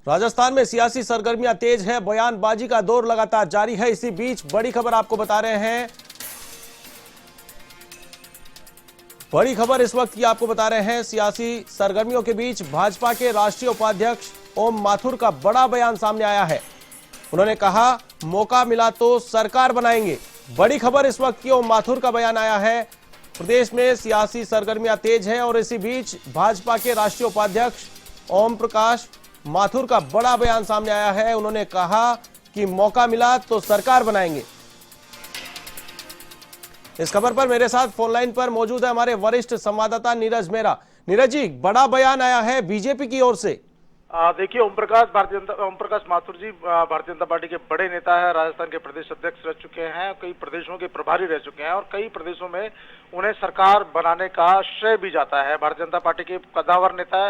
राजस्थान में सियासी सरगर्मियां तेज है, बयानबाजी का दौर लगातार जारी है। इसी बीच बड़ी खबर आपको बता रहे हैं, बड़ी खबर इस वक्त की आपको बता रहे हैं। सियासी सरगर्मियों के बीच भाजपा के राष्ट्रीय उपाध्यक्ष ओम माथुर का बड़ा बयान सामने आया है। उन्होंने कहा, मौका मिला तो सरकार बनाएंगे। बड़ी खबर इस वक्त की ओम माथुर का बयान आया है। प्रदेश में सियासी सरगर्मियां तेज है और इसी बीच भाजपा के राष्ट्रीय उपाध्यक्ष ओम प्रकाश माथुर का बड़ा बयान सामने आया है। उन्होंने कहा कि मौका मिला तो सरकार बनाएंगे। इस खबर पर मेरे साथ फोन लाइन पर मौजूद है हमारे वरिष्ठ संवाददाता नीरज मेहरा। नीरज जी, बड़ा बयान आया है बीजेपी की ओर से। देखिए, ओम प्रकाश माथुर जी भारतीय जनता पार्टी के बड़े नेता है, राजस्थान के प्रदेश अध्यक्ष रह चुके हैं, कई प्रदेशों के प्रभारी रह चुके हैं और कई प्रदेशों में उन्हें सरकार बनाने का श्रेय भी जाता है। भारतीय जनता पार्टी के कद्दावर नेता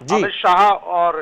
अमित शाह और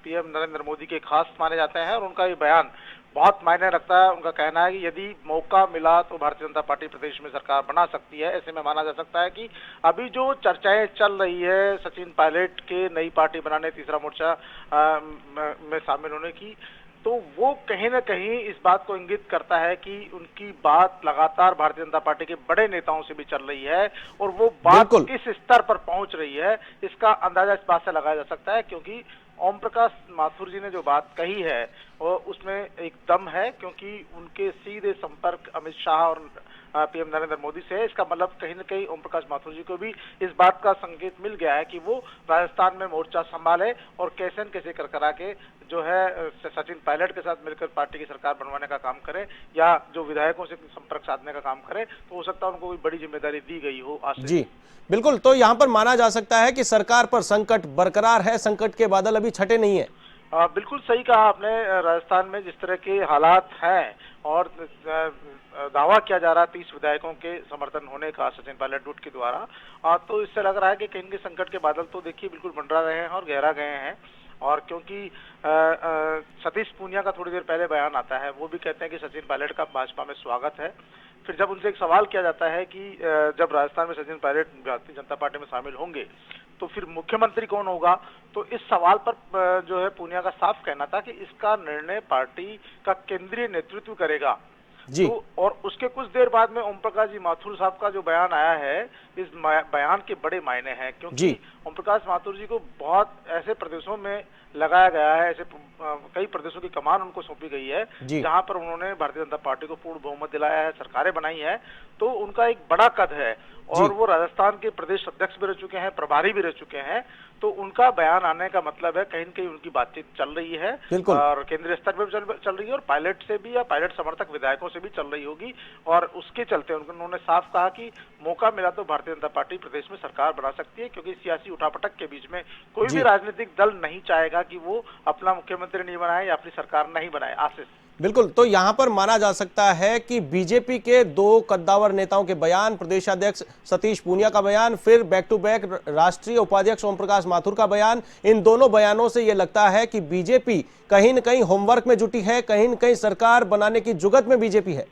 पीएम नरेंद्र मोदी के खास माने जाते हैं और उनका ये बयान बहुत मायने रखता है। उनका कहना है कि यदि मौका मिला तो भारतीय जनता पार्टी प्रदेश में सरकार बना सकती है। ऐसे में माना जा सकता है कि अभी जो चर्चाएं चल रही है सचिन पायलट के नई पार्टी बनाने, तीसरा मोर्चा में शामिल होने की, तो वो कहीं ना कहीं इस बात को इंगित करता है कि उनकी बात लगातार भारतीय जनता पार्टी के बड़े नेताओं से भी चल रही है और वो बात किस स्तर पर पहुंच रही है इसका अंदाजा इस बात से लगाया जा सकता है, क्योंकि ओम प्रकाश माथुर जी ने जो बात कही है वो उसमें एक दम है, क्योंकि उनके सीधे संपर्क अमित शाह और पीएम नरेंद्र मोदी से है। इसका मतलब कहीं ना कहीं ओम प्रकाश माथुर जी को भी इस बात का संकेत मिल गया है कि वो राजस्थान में मोर्चा संभाले और कैसे न कैसे कर करा के जो है सचिन पायलट के साथ मिलकर पार्टी की सरकार बनवाने का काम करे या जो विधायकों से संपर्क साधने का काम करे, तो हो सकता है उनको कोई बड़ी जिम्मेदारी दी गई हो आज से। जी बिल्कुल, तो यहाँ पर माना जा सकता है कि सरकार पर संकट बरकरार है, संकट के बादल अभी छटे नहीं है। बिल्कुल सही कहा आपने। राजस्थान में जिस तरह के हालात हैं और दावा किया जा रहा है 30 विधायकों के समर्थन होने का सचिन पायलट गुट के द्वारा, तो इससे लग रहा है कि कहीं के संकट के बादल तो देखिए बिल्कुल मंडरा रहे हैं और गहरा गए हैं। और क्योंकि सतीश पूनिया का थोड़ी देर पहले बयान आता है, वो भी कहते हैं कि सचिन पायलट का भाजपा में स्वागत है। फिर जब उनसे एक सवाल किया जाता है कि जब राजस्थान में सचिन पायलट भारतीय जनता पार्टी में शामिल होंगे तो फिर मुख्यमंत्री कौन होगा, तो इस सवाल पर जो है पूनिया का साफ कहना था कि इसका निर्णय पार्टी का केंद्रीय नेतृत्व करेगा। जी। तो और उसके कुछ देर बाद में ओम प्रकाश जी माथुर साहब का जो बयान आया है, इस बयान के बड़े मायने हैं, क्योंकि ओम प्रकाश माथुर जी को बहुत ऐसे प्रदेशों में लगाया गया है, ऐसे कई प्रदेशों की कमान उनको सौंपी गई है जहां पर उन्होंने भारतीय जनता पार्टी को पूर्ण बहुमत दिलाया है, सरकारें बनाई है, तो उनका एक बड़ा कद है और वो राजस्थान के प्रदेश अध्यक्ष भी रह चुके हैं, प्रभारी भी रह चुके हैं। तो उनका बयान आने का मतलब है कहीं न कहीं उनकी बातचीत चल रही है और केंद्रीय स्तर पर भी चल रही है और पायलट से भी या पायलट समर्थक विधायकों से भी चल रही होगी और उसके चलते उन्होंने साफ कहा कि मौका मिला तो भारतीय जनता पार्टी प्रदेश में सरकार बना सकती है, क्योंकि सियासी उठापटक के बीच में कोई भी राजनीतिक दल नहीं चाहेगा कि वो अपना मुख्यमंत्री नहीं बनाए या अपनी सरकार नहीं बनाए। आशीष, बिल्कुल, तो यहां पर माना जा सकता है कि बीजेपी के दो कद्दावर नेताओं के बयान, प्रदेशाध्यक्ष सतीश पूनिया का बयान, फिर बैक टू बैक राष्ट्रीय उपाध्यक्ष ओम प्रकाश माथुर का बयान, इन दोनों बयानों से यह लगता है कि बीजेपी कहीं न कहीं होमवर्क में जुटी है, कहीं न कहीं सरकार बनाने की जुगत में बीजेपी है।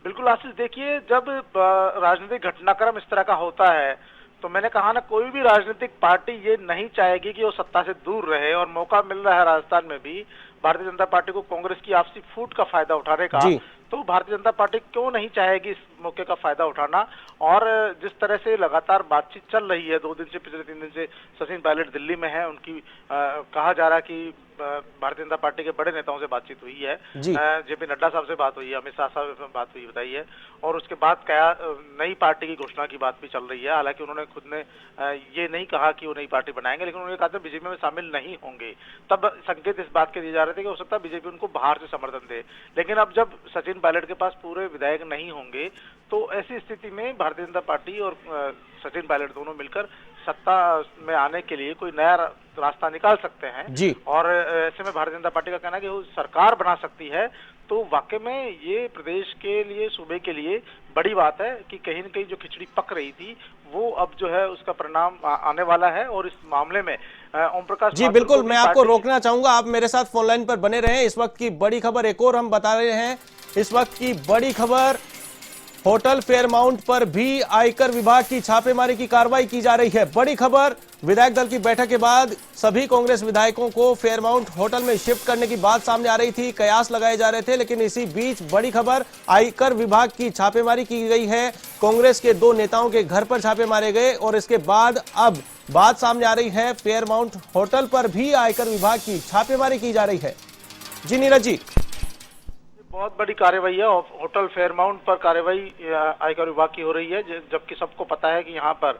बिल्कुल आशीष, देखिए जब राजनीतिक घटनाक्रम इस तरह का होता है तो मैंने कहा ना, कोई भी राजनीतिक पार्टी ये नहीं चाहेगी कि वो सत्ता से दूर रहे और मौका मिल रहा है राजस्थान में भी भारतीय जनता पार्टी को कांग्रेस की आपसी फूट का फायदा उठाने का, तो भारतीय जनता पार्टी क्यों नहीं चाहेगी इस मौके का फायदा उठाना। और जिस तरह से लगातार बातचीत चल रही है 2 दिन से, पिछले 3 दिन से सचिन पायलट दिल्ली में है, उनकी कहा जा रहा है कि भारतीय जनता पार्टी के बड़े नेताओं से बातचीत हुई है, जेपी नड्डा साहब से बात हुई है, अमित शाह साहब से बात हुई बताई है और उसके बाद क्या नई पार्टी की घोषणा की बात भी चल रही है। हालांकि उन्होंने खुद ने ये नहीं कहा कि वो नई पार्टी बनाएंगे, लेकिन उन्होंने कहा था बीजेपी में शामिल नहीं होंगे। तब संकेत इस बात के दिए जा रहे थे कि हो सकता है बीजेपी उनको बाहर से समर्थन दे, लेकिन अब जब सचिन पायलट के पास पूरे विधायक नहीं होंगे तो ऐसी स्थिति में भारतीय जनता पार्टी और सचिन पायलट दोनों मिलकर सत्ता में आने के लिए कोई नया रास्ता निकाल सकते हैं जी। और ऐसे में भारतीय जनता पार्टी का कहना है कि वो सरकार बना सकती है। तो वाकई में ये प्रदेश के लिए, सूबे के लिए बड़ी बात है कि कहीं न कहीं जो खिचड़ी पक रही थी वो अब जो है उसका परिणाम आने वाला है। और इस मामले में ओम प्रकाश जी बिल्कुल, मैं आपको रोकना चाहूंगा, आप मेरे साथ फोन लाइन पर बने रहें। इस वक्त की बड़ी खबर एक और हम बता रहे हैं। इस वक्त की बड़ी खबर, होटल फेयरमाउंट पर भी आयकर विभाग की छापेमारी की कार्रवाई की जा रही है। बड़ी खबर, विधायक दल की बैठक के बाद सभी कांग्रेस विधायकों को फेयरमाउंट होटल में शिफ्ट करने की बात सामने आ रही थी, कयास लगाए जा रहे थे, लेकिन इसी बीच बड़ी खबर, आयकर विभाग की छापेमारी की गई है। कांग्रेस के 2 नेताओं के घर पर छापे मारे गए और इसके बाद अब बात सामने आ रही है, फेयरमाउंट होटल पर भी आयकर विभाग की छापेमारी की जा रही है। जी नीरज जी। बहुत बड़ी कार्रवाई है। होटल फेयरमाउंट पर कार्रवाई आयकर विभाग की हो रही है, जबकि सबको पता है कि यहाँ पर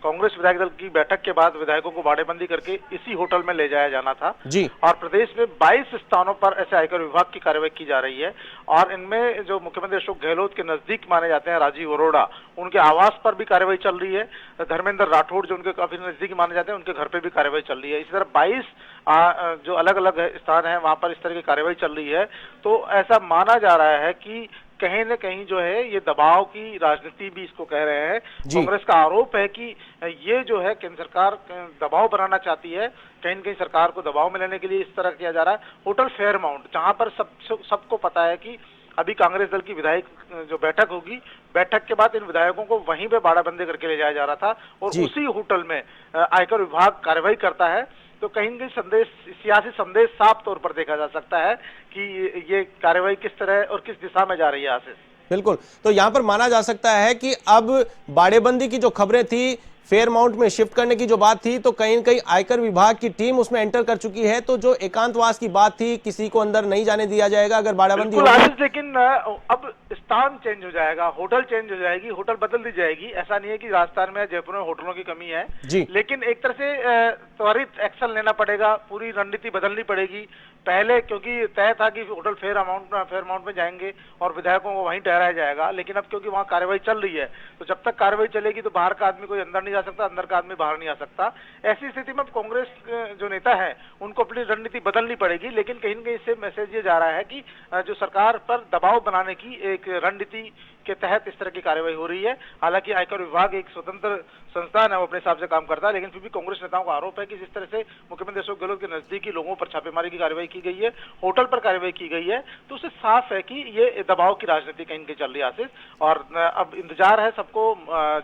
कांग्रेस विधायक दल की बैठक के बाद विधायकों को बाड़ेबंदी करके इसी होटल में ले जाया जाना था जी। और प्रदेश में 22 स्थानों पर ऐसे आयकर विभाग की कार्रवाई की जा रही है और इनमें जो मुख्यमंत्री अशोक गहलोत के नजदीक माने जाते हैं राजीव अरोड़ा, उनके आवास पर भी कार्रवाई चल रही है। धर्मेंद्र राठौड़ जो उनके काफी नजदीक माने जाते हैं, उनके घर पे भी कार्रवाई चल रही है। इसी तरह 22 जो अलग अलग स्थान है वहां पर इस तरह की कार्रवाई चल रही है। तो ऐसा माना जा रहा है कि कहीं न कहीं जो है ये दबाव की राजनीति भी इसको कह रहे हैं। कांग्रेस का आरोप है कि ये जो है केंद्र सरकार दबाव बनाना चाहती है, कहीं न कहीं सरकार को दबाव में लेने के लिए इस तरह किया जा रहा है। होटल फेयरमाउंट, जहां पर सबको पता है कि अभी कांग्रेस दल की विधायक जो बैठक होगी, बैठक के बाद इन विधायकों को वहीं पे बाड़ाबंदी करके ले जाया जा रहा था और उसी होटल में आयकर विभाग कार्रवाई करता है। तो कहीं न कहीं संदेश, सियासी संदेश साफ तौर पर देखा जा सकता है कि ये कार्रवाई किस तरह और किस दिशा में जा रही है आशीष। बिल्कुल, तो यहां पर माना जा सकता है कि अब बाड़ेबंदी की जो खबरें थी, फेयरमाउंट में शिफ्ट करने की जो बात थी, तो कहीं न कहीं आयकर विभाग की टीम उसमें एंटर कर चुकी है। तो जो एकांतवास की बात थी, किसी को अंदर नहीं जाने दिया जाएगा अगर बाड़ाबंदी होगी। लेकिन अब स्थान चेंज हो जाएगा, होटल चेंज हो जाएगी, होटल बदल दी जाएगी। ऐसा नहीं है कि राजस्थान में, जयपुर में होटलों की कमी है जी, लेकिन एक तरह से त्वरित एक्शन लेना पड़ेगा, पूरी रणनीति बदलनी पड़ेगी। पहले क्योंकि तय था कि होटल फेयरमाउंट में जाएंगे और विधायकों को वहीं ठहराया जाएगा, लेकिन अब क्योंकि वहां कार्रवाई चल रही है, तो जब तक कार्रवाई चलेगी तो बाहर का आदमी कोई अंदर नहीं जा सकता, अंदर का आदमी बाहर नहीं आ सकता। ऐसी स्थिति में कांग्रेस जो नेता है उनको अपनी रणनीति बदलनी पड़ेगी। लेकिन कहीं न कहीं इससे मैसेज ये जा रहा है कि जो सरकार पर दबाव बनाने की एक रणनीति के तहत इस तरह की कार्रवाई हो रही है। हालांकि आयकर विभाग एक स्वतंत्र संस्थान है, वो अपने हिसाब से काम करता है, लेकिन फिर भी कांग्रेस नेताओं का आरोप है कि जिस तरह से मुख्यमंत्री अशोक गहलोत के नजदीकी लोगों पर छापेमारी की कार्रवाई की गई है, होटल पर कार्रवाई की गई है, तो उससे साफ है कि ये दबाव की राजनीति कहीं कहीं चल रही है आशीष। और अब इंतजार है सबको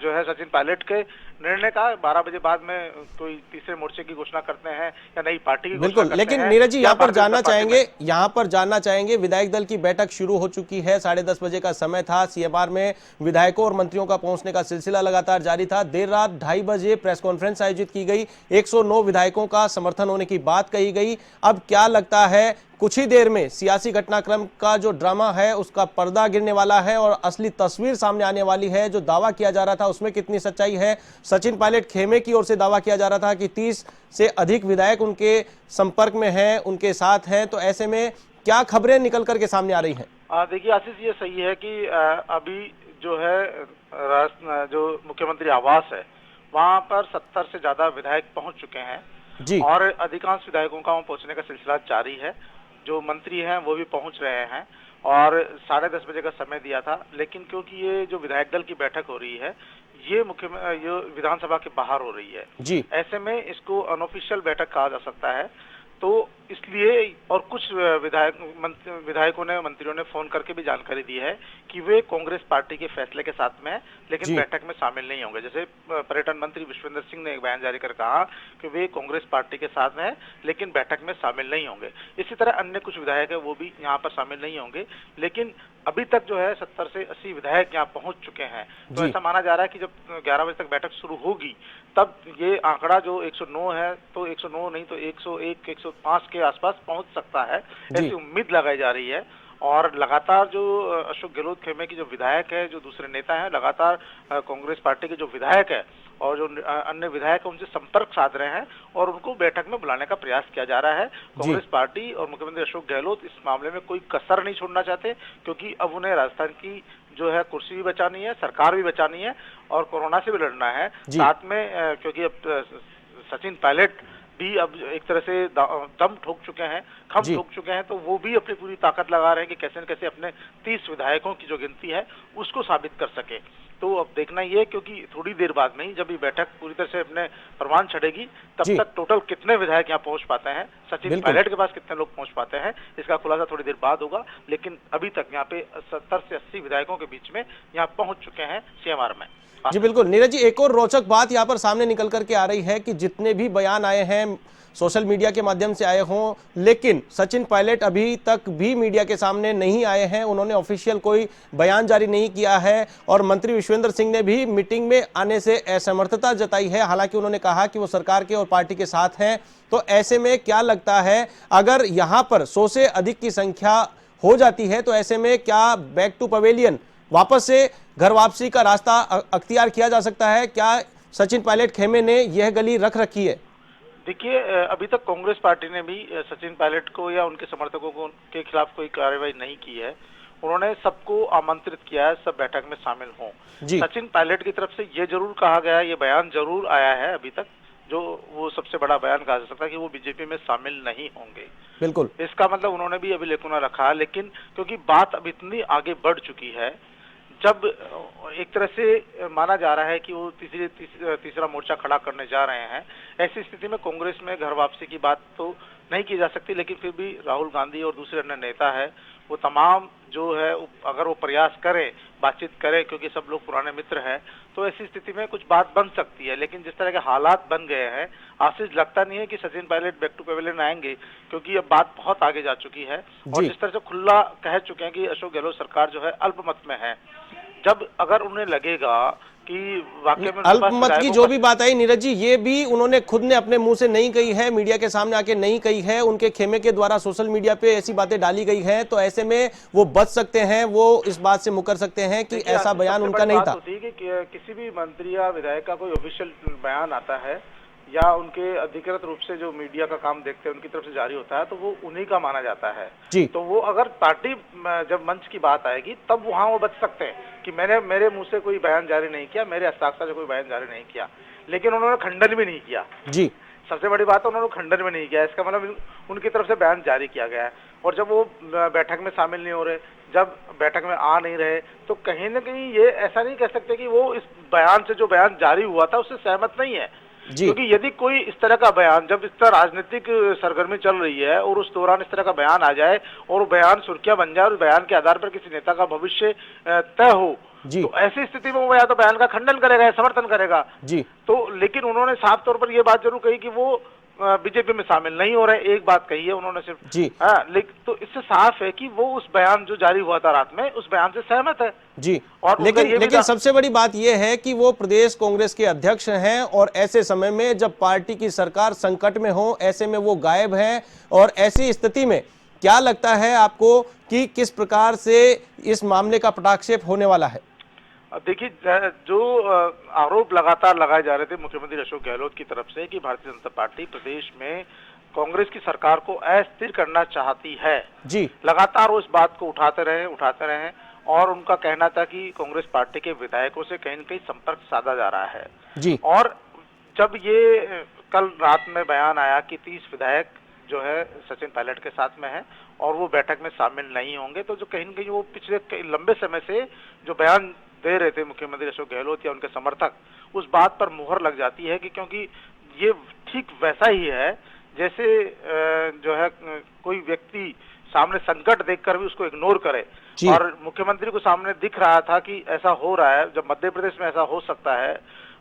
जो है सचिन पायलट के निर्णय का। 12 बजे बाद में कोई तीसरे मोर्चे की घोषणा करते हैं या नई पार्टी की बिल्कुल, लेकिन नीरज जी यहाँ पर जानना चाहेंगे विधायक दल की बैठक शुरू हो चुकी है, 10:30 बजे का समय था। सीएमआर में विधायकों और मंत्रियों का पहुंचने का सिलसिला लगातार जारी था। देर रात 2:30 बजे प्रेस कॉन्फ्रेंस आयोजित की गई, 109 विधायकों का समर्थन होने की बात कही गई। अब क्या लगता है, कुछ ही देर में सियासी घटनाक्रम का जो ड्रामा है उसका पर्दा गिरने वाला है और असली तस्वीर सामने आने वाली है। जो दावा किया जा रहा था उसमें कितनी सच्चाई है? सचिन पायलट खेमे की ओर से दावा किया जा रहा था कि 30 से अधिक विधायक उनके संपर्क में हैं, उनके साथ हैं। तो ऐसे में क्या खबरें निकल करके सामने आ रही हैं? देखिए आशीष, ये सही है कि अभी जो है जो मुख्यमंत्री आवास है वहां पर 70 से ज्यादा विधायक पहुंच चुके हैं जी, और अधिकांश विधायकों का वहां पहुंचने का सिलसिला जारी है। जो मंत्री हैं वो भी पहुंच रहे हैं और 10:30 बजे का समय दिया था। लेकिन क्योंकि ये जो विधायक दल की बैठक हो रही है ये विधानसभा के बाहर हो रही है जी, ऐसे में इसको अनऑफिशियल बैठक कहा जा सकता है। तो इसलिए और कुछ विधायकों ने, मंत्रियों ने फोन करके भी जानकारी दी है कि वे कांग्रेस पार्टी के फैसले के साथ में, लेकिन बैठक में शामिल नहीं होंगे। जैसे पर्यटन मंत्री विश्वेंद्र सिंह ने एक बयान जारी कर कहा कि वे कांग्रेस पार्टी के साथ में लेकिन बैठक में शामिल नहीं होंगे। इसी तरह अन्य कुछ विधायक है वो भी यहाँ पर शामिल नहीं होंगे। लेकिन अभी तक जो है 70 से 80 विधायक यहाँ पहुंच चुके हैं। तो ऐसा माना जा रहा है कि जब 11 बजे तक बैठक शुरू होगी तब ये आंकड़ा जो 109 है, तो 109 नहीं तो 101, 105 के आसपास पहुंच सकता है, ऐसी उम्मीद लगाई जा रही है। और लगातार जो अशोक गहलोत खेमे की जो विधायक है, जो दूसरे नेता हैं, लगातार कांग्रेस पार्टी के जो विधायक है और जो अन्य विधायक है उनसे संपर्क साध रहे हैं और उनको बैठक में बुलाने का प्रयास किया जा रहा है। कांग्रेस पार्टी और मुख्यमंत्री अशोक गहलोत इस मामले में कोई कसर नहीं छोड़ना चाहते, क्योंकि अब उन्हें राजस्थान की जो है कुर्सी भी बचानी है, सरकार भी बचानी है और कोरोना से भी लड़ना है साथ में। क्योंकि अब सचिन पायलट भी अब एक तरह से दम ठोक चुके हैं, खम ठोक चुके हैं, तो वो भी अपनी पूरी ताकत लगा रहे हैं कि कैसे न कैसे अपने 30 विधायकों की जो गिनती है उसको साबित कर सके। तो अब देखना ये है, क्योंकि थोड़ी देर बाद में ही जब ये बैठक पूरी तरह से अपने प्रमाण छड़ेगी तब तक टोटल कितने विधायक यहाँ पहुंच पाते हैं सचिन बिल्कुल। पायलट के पास कितने लोग पहुंच पाते हैं, इसका खुलासा थोड़ी देर बाद होगा। लेकिन अभी तक यहाँ पे 70 से 80 विधायकों के बीच में यहाँ पहुंच चुके हैं सीएमआर में। जी बिल्कुल। नीरज जी, एक और रोचक बात यहाँ पर सामने निकल करके आ रही है कि जितने भी बयान आए हैं सोशल मीडिया के माध्यम से आए हों, लेकिन सचिन पायलट अभी तक भी मीडिया के सामने नहीं आए हैं। उन्होंने ऑफिशियल कोई बयान जारी नहीं किया है और मंत्री विश्वेंद्र सिंह ने भी मीटिंग में आने से असमर्थता जताई है। हालांकि उन्होंने कहा कि वो सरकार के और पार्टी के साथ हैं। तो ऐसे में क्या लगता है, अगर यहाँ पर 100 से अधिक की संख्या हो जाती है तो ऐसे में क्या बैक टू पवेलियन, वापस से घर वापसी का रास्ता अख्तियार किया जा सकता है? क्या सचिन पायलट खेमे ने यह गली रख रखी है? देखिए, अभी तक कांग्रेस पार्टी ने भी सचिन पायलट को या उनके समर्थकों को के खिलाफ कोई कार्रवाई नहीं की है। उन्होंने सबको आमंत्रित किया है, सब बैठक में शामिल हों। सचिन पायलट की तरफ से ये जरूर कहा गया है, ये बयान जरूर आया है अभी तक, जो वो सबसे बड़ा बयान कहा जा सकता है कि वो बीजेपी में शामिल नहीं होंगे। बिल्कुल, इसका मतलब उन्होंने भी अभी लेकुना रखा, लेकिन क्योंकि बात अब इतनी आगे बढ़ चुकी है, जब एक तरह से माना जा रहा है कि वो तीसरा मोर्चा खड़ा करने जा रहे हैं, ऐसी स्थिति में कांग्रेस में घर वापसी की बात तो नहीं की जा सकती। लेकिन फिर भी राहुल गांधी और दूसरे अन्य नेता है, वो तमाम जो है अगर वो प्रयास करें, बातचीत करें, क्योंकि सब लोग पुराने मित्र हैं, तो ऐसी स्थिति में कुछ बात बन सकती है। लेकिन जिस तरह के हालात बन गए हैं, आशीष लगता नहीं है कि Sachin Pilot back to pavilion आएंगे, क्योंकि अब बात बहुत आगे जा चुकी है। और जिस तरह से खुला कह चुके हैं कि अशोक गहलोत सरकार जो है अल्पमत में है, जब अगर उन्हें लगेगा कि वाकई में अल्पमत की जो भी बात आई नीरज जी, ये भी उन्होंने खुद ने अपने मुंह से नहीं कही है, मीडिया के सामने आके नहीं कही है, उनके खेमे के द्वारा सोशल मीडिया पे ऐसी बातें डाली गई हैं। तो ऐसे में वो बच सकते हैं, वो इस बात से मुकर सकते हैं कि ऐसा बयान उनका नहीं था। होती है कि किसी भी मंत्री या विधायक का कोई ऑफिशियल बयान आता है या उनके अधिकृत रूप से जो मीडिया का काम देखते हैं उनकी तरफ से जारी होता है, तो वो उन्हीं का माना जाता है जी। तो वो अगर पार्टी जब मंच की बात आएगी तब वहां वो बच सकते हैं कि मेरे मुंह से कोई बयान जारी नहीं किया, मेरे हस्ताक्षर से कोई बयान जारी नहीं किया। लेकिन उन्होंने खंडन भी नहीं किया जी। सबसे बड़ी बात है, उन्होंने खंडन भी नहीं किया। इसका मतलब उनकी तरफ से बयान जारी किया गया है। और जब वो बैठक में शामिल नहीं हो रहे, जब बैठक में आ नहीं रहे, तो कहीं ना कहीं ये ऐसा नहीं कह सकते कि वो इस बयान से, जो बयान जारी हुआ था, उससे सहमत नहीं है। क्योंकि यदि कोई इस तरह का बयान, जब इस तरह राजनीतिक सरगर्मी चल रही है और उस दौरान इस तरह का बयान आ जाए और वो बयान सुर्खियां बन जाए और बयान के आधार पर किसी नेता का भविष्य तय हो, तो ऐसी स्थिति में वो या तो बयान का खंडन करेगा या समर्थन करेगा जी। तो लेकिन उन्होंने साफ तौर पर यह बात जरूर कही कि वो बीजेपी में शामिल नहीं हो रहे, एक बात कही है उन्होंने सिर्फ जी। लेकिन तो इससे साफ है कि वो उस बयान जो जारी हुआ था रात में, उस बयान से सहमत है जी। और लेकिन सबसे बड़ी बात यह है कि वो प्रदेश कांग्रेस के अध्यक्ष हैं और ऐसे समय में जब पार्टी की सरकार संकट में हो, ऐसे में वो गायब हैं। और ऐसी स्थिति में क्या लगता है आपको कि किस प्रकार से इस मामले का पटाक्षेप होने वाला है? देखिए, जो आरोप लगातार लगाए जा रहे थे मुख्यमंत्री अशोक गहलोत की तरफ से कि भारतीय जनता पार्टी प्रदेश में कांग्रेस की सरकार को अस्थिर करना चाहती है जी, लगातार वो इस बात को उठाते रहे और उनका कहना था कि कांग्रेस पार्टी के विधायकों से कहीं न कहीं संपर्क साधा जा रहा है जी। और जब ये कल रात में बयान आया कि 30 विधायक जो है सचिन पायलट के साथ में है और वो बैठक में शामिल नहीं होंगे, तो जो कहीं न कहीं वो पिछले लंबे समय से जो बयान दे रहे थे मुख्यमंत्री अशोक गहलोत या उनके समर्थक, उस बात पर मुहर लग जाती है कि क्योंकि ये ठीक वैसा ही है जैसे जो है कोई व्यक्ति सामने संकट देखकर भी उसको इग्नोर करे। और मुख्यमंत्री को सामने दिख रहा था कि ऐसा हो रहा है, जब मध्य प्रदेश में ऐसा हो सकता है,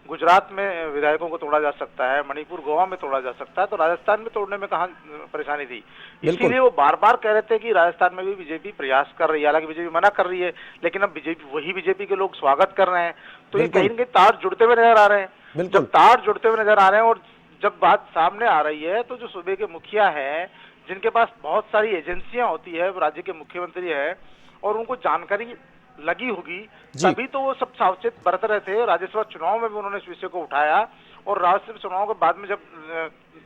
गुजरात में विधायकों को तोड़ा जा सकता है, मणिपुर गोवा में तोड़ा जा सकता है, तो राजस्थान में तोड़ने में कहाँ परेशानी थी। इसीलिए वो बार बार कह रहे थे कि राजस्थान में भी बीजेपी प्रयास कर रही है, हालांकि बीजेपी मना कर रही है, लेकिन अब वही बीजेपी के लोग स्वागत कर रहे हैं। तो ये कहीं न कहीं तार जुड़ते हुए नजर आ रहे हैं। जब तार जुड़ते हुए नजर आ रहे हैं और जब बात सामने आ रही है, तो जो सूबे के मुखिया है, जिनके पास बहुत सारी एजेंसियां होती है, राज्य के मुख्यमंत्री है और उनको जानकारी लगी होगी, तभी तो वो सब सावचेत बरत रहे थे। राज्यसभा चुनाव में भी उन्होंने इस विषय को उठाया और राज्यसभा चुनाव के बाद में जब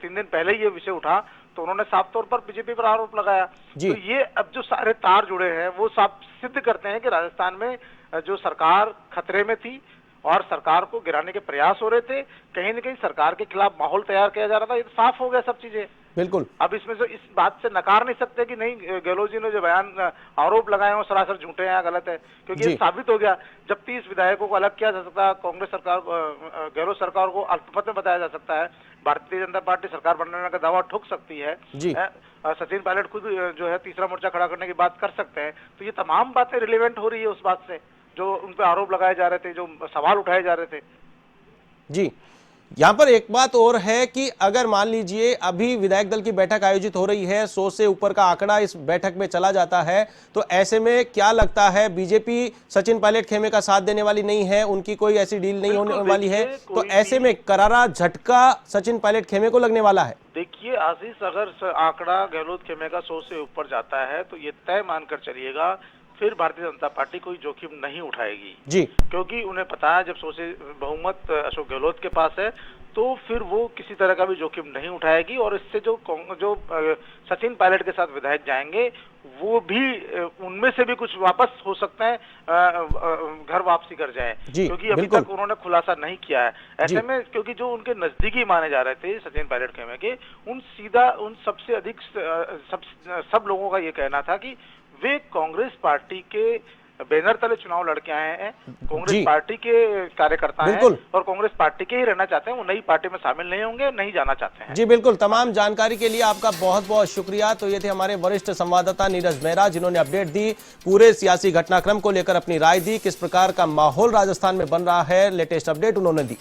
3 दिन पहले ये विषय उठा तो उन्होंने साफ तौर पर बीजेपी पर आरोप लगाया। तो ये अब जो सारे तार जुड़े हैं वो साफ सिद्ध करते हैं कि राजस्थान में जो सरकार खतरे में थी और सरकार को गिराने के प्रयास हो रहे थे। कहीं न कहीं सरकार के खिलाफ माहौल तैयार किया जा रहा था। ये तो साफ हो गया सब चीजें। बिल्कुल। अब इसमें से इस बात से नकार नहीं सकते कि नहीं, गहलोत जी ने जो बयान आरोप लगाए हैं सरासर झूठे हैं, गलत है, क्योंकि ये साबित हो गया। जब 30 विधायकों को अलग किया जा सकता है, कांग्रेस सरकार, गहलोत सरकार को अल्पमत में बताया जा सकता है, भारतीय जनता पार्टी सरकार बनने का दावा ठुक सकती है, सचिन पायलट खुद जो है तीसरा मोर्चा खड़ा करने की बात कर सकते हैं। तो ये तमाम बातें रिलेवेंट हो रही है उस बात से जो उन पर आरोप लगाए जा रहे थे, जो सवाल उठाए जा रहे थे। जी, यहां पर एक बात और है कि अगर मान लीजिए अभी विधायक दल की बैठक आयोजित हो रही है, 100 से ऊपर का आंकड़ा इस बैठक में चला जाता है, तो ऐसे में क्या लगता है बीजेपी सचिन पायलट खेमे का साथ देने वाली नहीं है, उनकी कोई ऐसी डील नहीं होने वाली है, तो ऐसे में करारा झटका सचिन पायलट खेमे को लगने वाला है। देखिए आशीष, अगर आंकड़ा गहलोत खेमे का 100 से ऊपर जाता है तो ये तय मानकर चलिएगा फिर भारतीय जनता पार्टी कोई जोखिम नहीं उठाएगी जी, क्योंकि उन्हें पता है जब 100 से बहुमत अशोक गहलोत के पास है तो फिर वो किसी तरह का भी जोखिम नहीं उठाएगी। और इससे जो सचिन पायलट के साथ विधायक जाएंगे वो भी उनमें से भी कुछ वापस हो सकते हैं, घर वापसी कर जाएं, क्योंकि अभी तक उन्होंने खुलासा नहीं किया है। ऐसे में क्योंकि जो उनके नजदीकी माने जा रहे थे सचिन पायलट खेमे के, उन सबसे अधिक सब लोगों का ये कहना था कि वे कांग्रेस पार्टी के बैनर तले चुनाव लड़के आए हैं, कांग्रेस पार्टी के कार्यकर्ता हैं और कांग्रेस पार्टी के ही रहना चाहते हैं, वो नई पार्टी में शामिल नहीं होंगे, नहीं जाना चाहते हैं। जी बिल्कुल, तमाम जानकारी के लिए आपका बहुत बहुत शुक्रिया। तो ये थे हमारे वरिष्ठ संवाददाता नीरज मेहरा, जिन्होंने अपडेट दी, पूरे सियासी घटनाक्रम को लेकर अपनी राय दी, किस प्रकार का माहौल राजस्थान में बन रहा है, लेटेस्ट अपडेट उन्होंने दी।